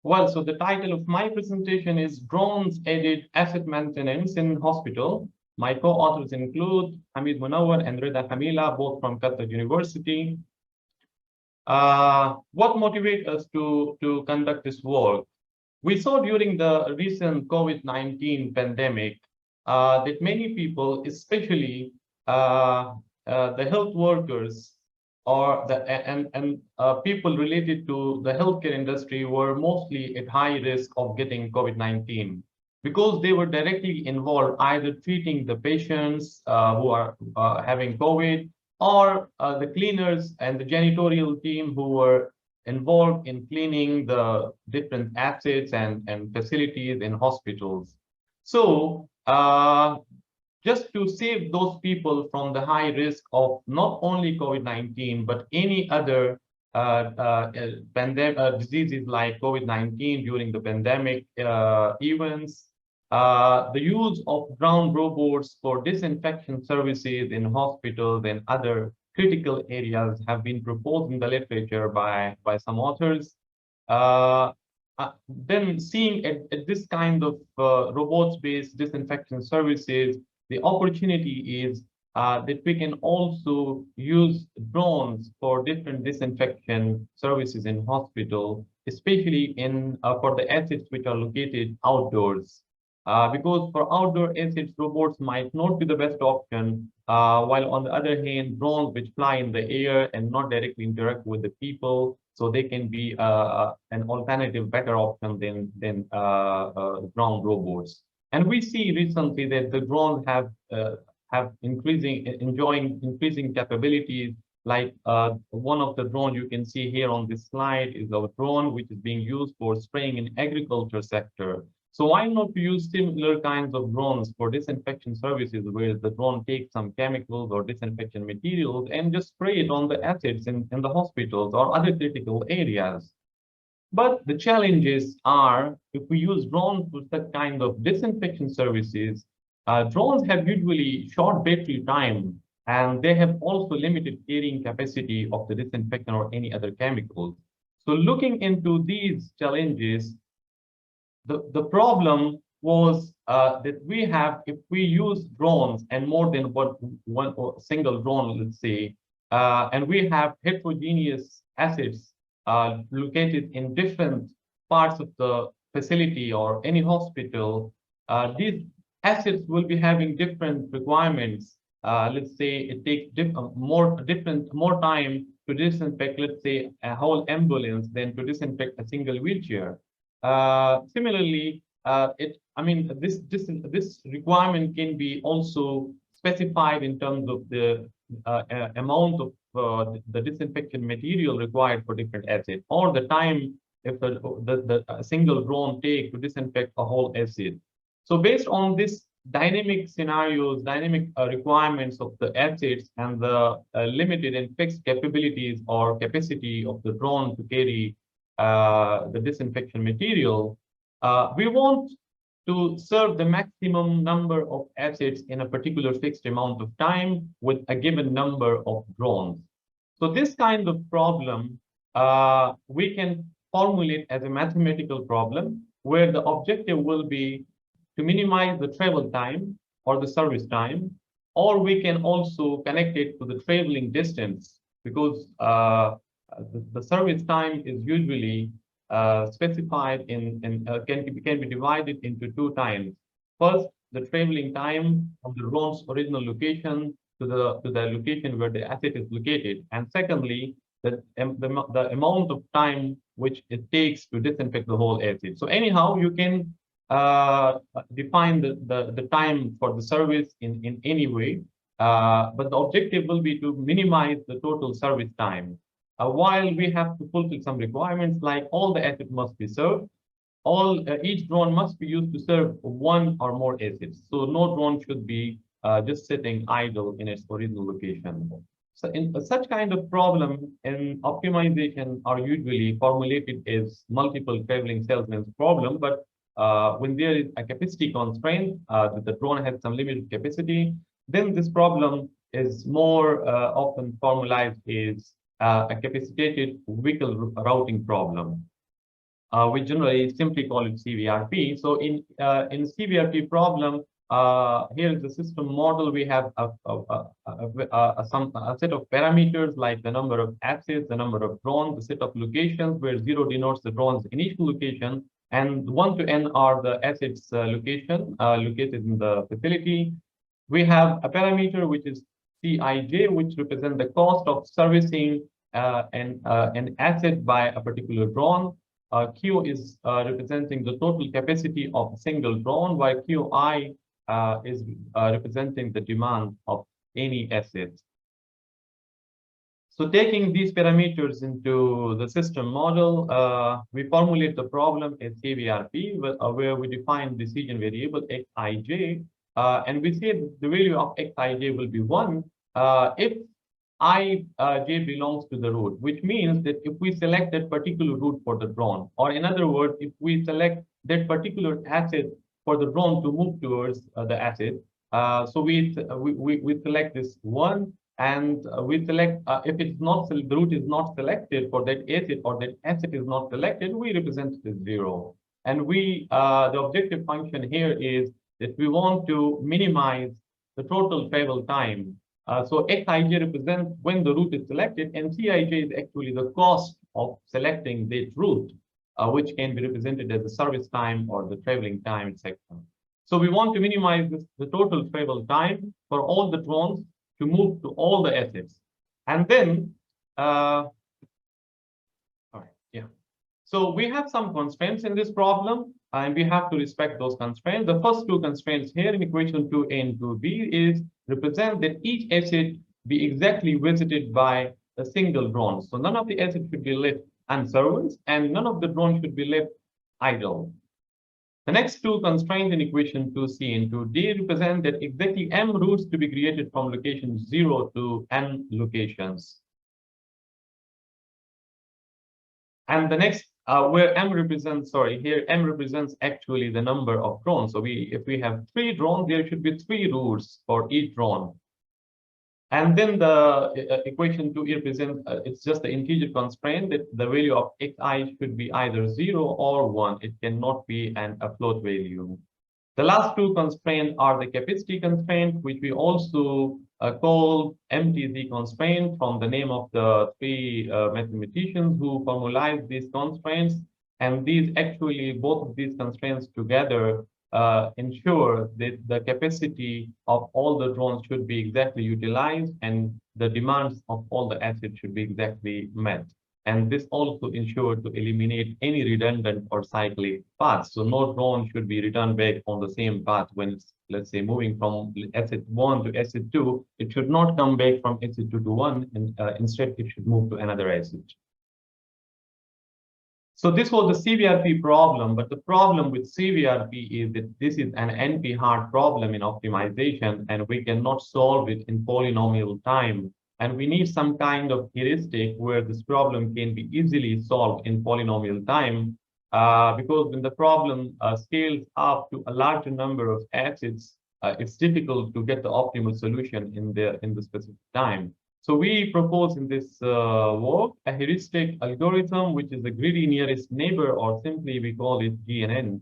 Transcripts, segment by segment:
Well, so the title of my presentation is Drones Aided Asset Maintenance in Hospital. My co-authors include Hamid Munawar and Rida Hamila, both from Qatar University. What motivates us to conduct this work? We saw during the recent COVID-19 pandemic that many people, especially the health workers or people related to the healthcare industry, were mostly at high risk of getting COVID-19 because they were directly involved either treating the patients who are having COVID, or the cleaners and the janitorial team who were involved in cleaning the different assets and facilities in hospitals. So just to save those people from the high risk of not only COVID-19, but any other diseases like COVID-19 during the pandemic events, the use of ground robots for disinfection services in hospitals and other critical areas have been proposed in the literature by some authors. Then seeing at this kind of robots-based disinfection services, the opportunity is that we can also use drones for different disinfection services in hospital, especially in for the assets which are located outdoors. Because for outdoor assets, robots might not be the best option, while on the other hand, drones which fly in the air and not directly interact with the people, so they can be an alternative, better option than ground robots. And we see recently that the drones have enjoying increasing capabilities. Like one of the drones you can see here on this slide is a drone which is being used for spraying in agriculture sector. So why not use similar kinds of drones for disinfection services, where the drone takes some chemicals or disinfection materials and just spray it on the assets in the hospitals or other critical areas. But the challenges are, if we use drones for such kind of disinfection services, drones have usually short battery time, and they have also limited carrying capacity of the disinfectant or any other chemicals. So looking into these challenges, the problem was that we have, if we use drones and more than one or single drone, let's say, and we have heterogeneous assets located in different parts of the facility or any hospital, these assets will be having different requirements. Let's say it takes more time to disinfect, let's say, a whole ambulance than to disinfect a single wheelchair. Similarly, this requirement can be also specified in terms of the amount of the disinfection material required for different assets, or the time if the single drone take to disinfect a whole asset. So based on this dynamic scenarios, dynamic requirements of the assets, and the limited and fixed capabilities or capacity of the drone to carry the disinfection material, we want to serve the maximum number of assets in a particular fixed amount of time with a given number of drones. So this kind of problem, we can formulate as a mathematical problem, where the objective will be to minimize the travel time or the service time, or we can also connect it to the traveling distance, because the service time is usually specified can be divided into two times. First, the traveling time from the drone's original location to the location where the asset is located, and secondly, the amount of time which it takes to disinfect the whole asset. So anyhow, you can define the time for the service in any way, but the objective will be to minimize the total service time. While we have to fulfill some requirements, like all the assets must be served, each drone must be used to serve one or more assets. So no drone should be just sitting idle in its original location. So in such kind of problem in optimization are usually formulated as multiple traveling salesman's problem, but when there is a capacity constraint, that the drone has some limited capacity, then this problem is more often formalized as a capacitated vehicle routing problem. We generally simply call it CVRP. So in CVRP problem, here is the system model. We have a set of parameters like the number of assets, the number of drones, the set of locations where 0 denotes the drone's initial location, and 1 to n are the assets located in the facility. We have a parameter which is Cij, which represents the cost of servicing an asset by a particular drone. Q is representing the total capacity of a single drone, while Qi is representing the demand of any asset. So taking these parameters into the system model, we formulate the problem as CVRP, where we define decision variable Xij, and we say that the value of Xij will be 1 if Ij belongs to the route, which means that if we select that particular route for the drone, or in other words, if we select that particular asset for the drone to move towards the asset, so we select this 1, and we select if it's not the route is not selected for that asset, or that asset is not selected, we represent it as 0. And we the objective function here is that we want to minimize the total travel time. So Xij represents when the route is selected, and Cij is actually the cost of selecting that route, which can be represented as the service time or the traveling time, etc. So we want to minimize the total travel time for all the drones to move to all the assets. And then, all right, yeah. So we have some constraints in this problem, and we have to respect those constraints. The first two constraints here in equation 2a and 2b is represent that each asset be exactly visited by a single drone. So none of the assets should be left unserviced, and none of the drones should be left idle. The next two constraints in equation 2c and 2d represent that exactly m routes to be created from location 0 to n locations. And the next, where m represents, sorry, here m represents actually the number of drones. So if we have 3 drones, there should be 3 routes for each drone. And then the equation 2 represents, it's just the integer constraint that the value of xi should be either 0 or 1. It cannot be a float value. The last two constraints are the capacity constraint, which we also call MTZ constraint from the name of the 3 mathematicians who formalized these constraints. And these actually, both of these constraints together ensure that the capacity of all the drones should be exactly utilized and the demands of all the assets should be exactly met. And this also ensures to eliminate any redundant or cyclic paths. So no drone should be returned back on the same path when it's, let's say, moving from asset 1 to asset 2. It should not come back from asset 2 to 1, and instead it should move to another asset. So this was the CVRP problem, but the problem with CVRP is that this is an NP-hard problem in optimization, and we cannot solve it in polynomial time. And we need some kind of heuristic where this problem can be easily solved in polynomial time, because when the problem scales up to a larger number of assets, it's difficult to get the optimal solution in the specific time. So we propose in this work a heuristic algorithm, which is the greedy nearest neighbor, or simply we call it GNN.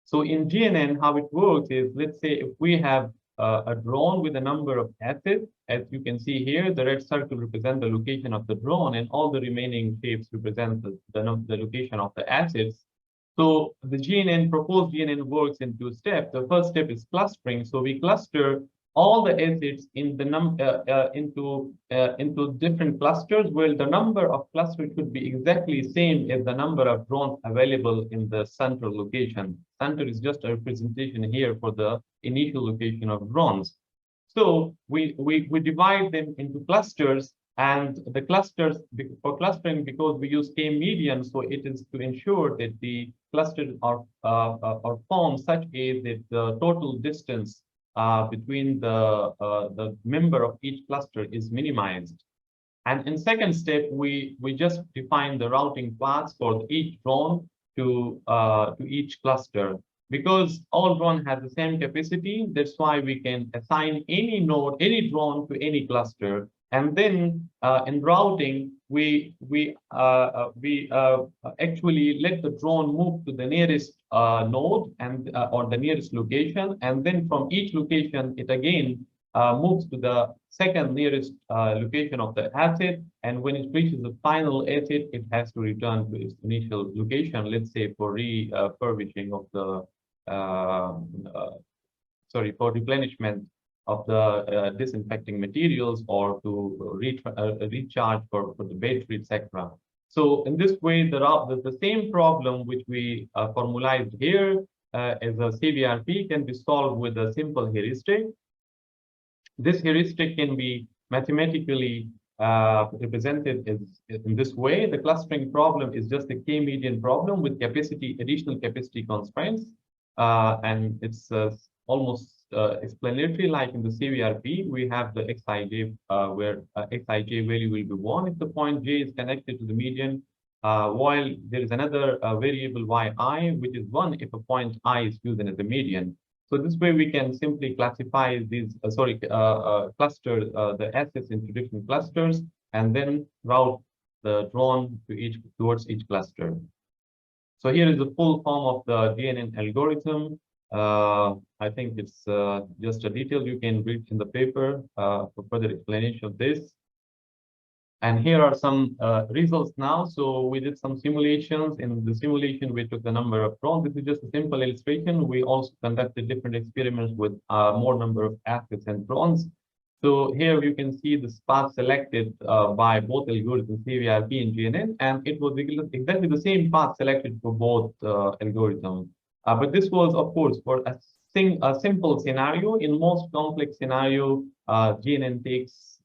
So in GNN, how it works is, let's say if we have a drone with a number of assets, as you can see here, the red circle represents the location of the drone, and all the remaining shapes represent the location of the assets. So the proposed GNN works in 2 steps. The first step is clustering. So we cluster all the assets in the into different clusters, where the number of clusters should be exactly same as the number of drones available in the central location. Center is just a representation here for the initial location of drones. So we divide them into clusters, and the clusters for clustering, because we use k-median, so it is to ensure that the clusters are formed such as that the total distance between the member of each cluster is minimized. And in second step, we just define the routing paths for each drone to each cluster. Because all drone has the same capacity, that's why we can assign any node, any drone to any cluster. And then in routing, we actually let the drone move to the nearest node and or the nearest location, and then from each location, it again moves to the second nearest location of the asset. And when it reaches the final asset, it has to return to its initial location, let's say for refurbishing of the, for replenishment of the disinfecting materials, or to recharge for the battery, etc. So in this way, the same problem which we formalized here as a CVRP can be solved with a simple heuristic. This heuristic can be mathematically represented in this way. The clustering problem is just a k-median problem with additional capacity constraints. And it's almost explanatory, like in the CVRP, we have the Xij, where Xij value will be 1 if the point j is connected to the median, while there is another variable yi, which is 1 if a point I is chosen as the median. So this way we can simply classify these, cluster the assets into different clusters, and then route the drone towards each cluster. So here is the full form of the GNN algorithm. I think it's just a detail you can read in the paper for further explanation of this. And here are some results now. So we did some simulations. In the simulation, we took the number of drones. This is just a simple illustration. We also conducted different experiments with more number of assets and drones. So here you can see the path selected by both algorithms, CVRP and GNN, and it was exactly the same path selected for both algorithms. But this was, of course, for a simple scenario. In most complex scenario, GNN takes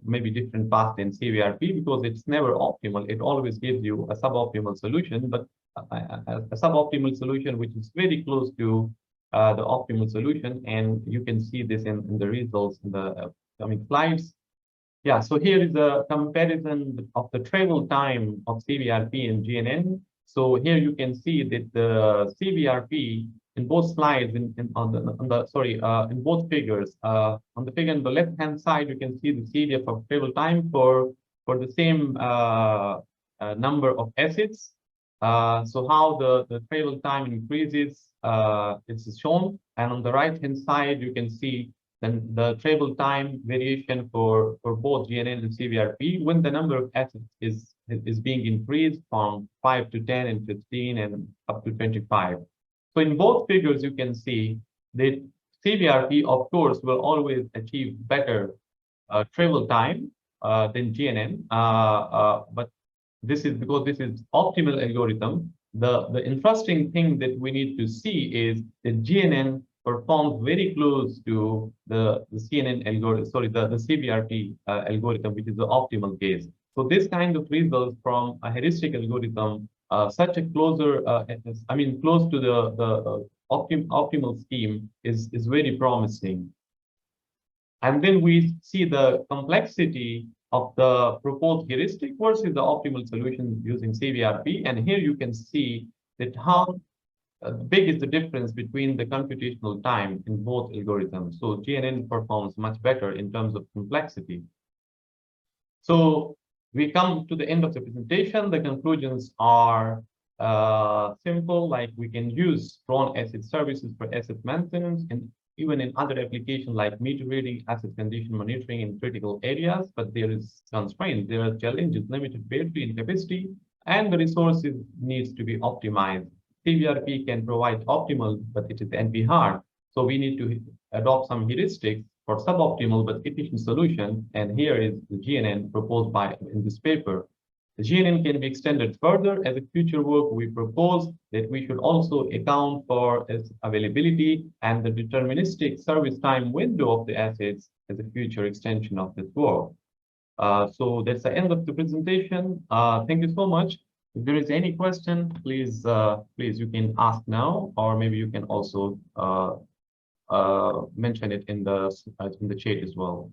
maybe different path than CVRP, because it's never optimal. It always gives you a suboptimal solution, but a suboptimal solution which is very close to the optimal solution. And you can see this in the results in the coming slides. Yeah, so here is a comparison of the travel time of CVRP and GNN. So here you can see that the CVRP in both slides, in both figures. On the figure on the left-hand side, you can see the CDF of travel time for the same number of assets. So how the travel time increases, it's shown. And on the right-hand side, you can see then the travel time variation for both GNN and CVRP when the number of assets is being increased from 5 to 10 and 15 and up to 25. So in both figures, you can see that CVRP, of course, will always achieve better travel time than GNN, but this is because this is optimal algorithm. The interesting thing that we need to see is that GNN performs very close to the CNN algorithm, the CVRP algorithm, which is the optimal case. So this kind of results from a heuristic algorithm, such a close to the optimal scheme is very promising. And then we see the complexity of the proposed heuristic versus the optimal solution using CVRP. And here you can see that how big is the difference between the computational time in both algorithms. So GNN performs much better in terms of complexity. So we come to the end of the presentation. The conclusions are simple, like we can use drone asset services for asset maintenance and even in other applications like meter reading, asset condition monitoring in critical areas, but there is constraints. There are challenges, limited battery and capacity, and the resources needs to be optimized. CVRP can provide optimal, but it is NP hard. So we need to adopt some heuristics for suboptimal but efficient solution. And here is the GNN proposed in this paper. The GNN can be extended further. As a future work, we propose that we should also account for its availability and the deterministic service time window of the assets as a future extension of this work. So that's the end of the presentation. Thank you so much. If there is any question, please you can ask now, or maybe you can also mention it in the chat as well.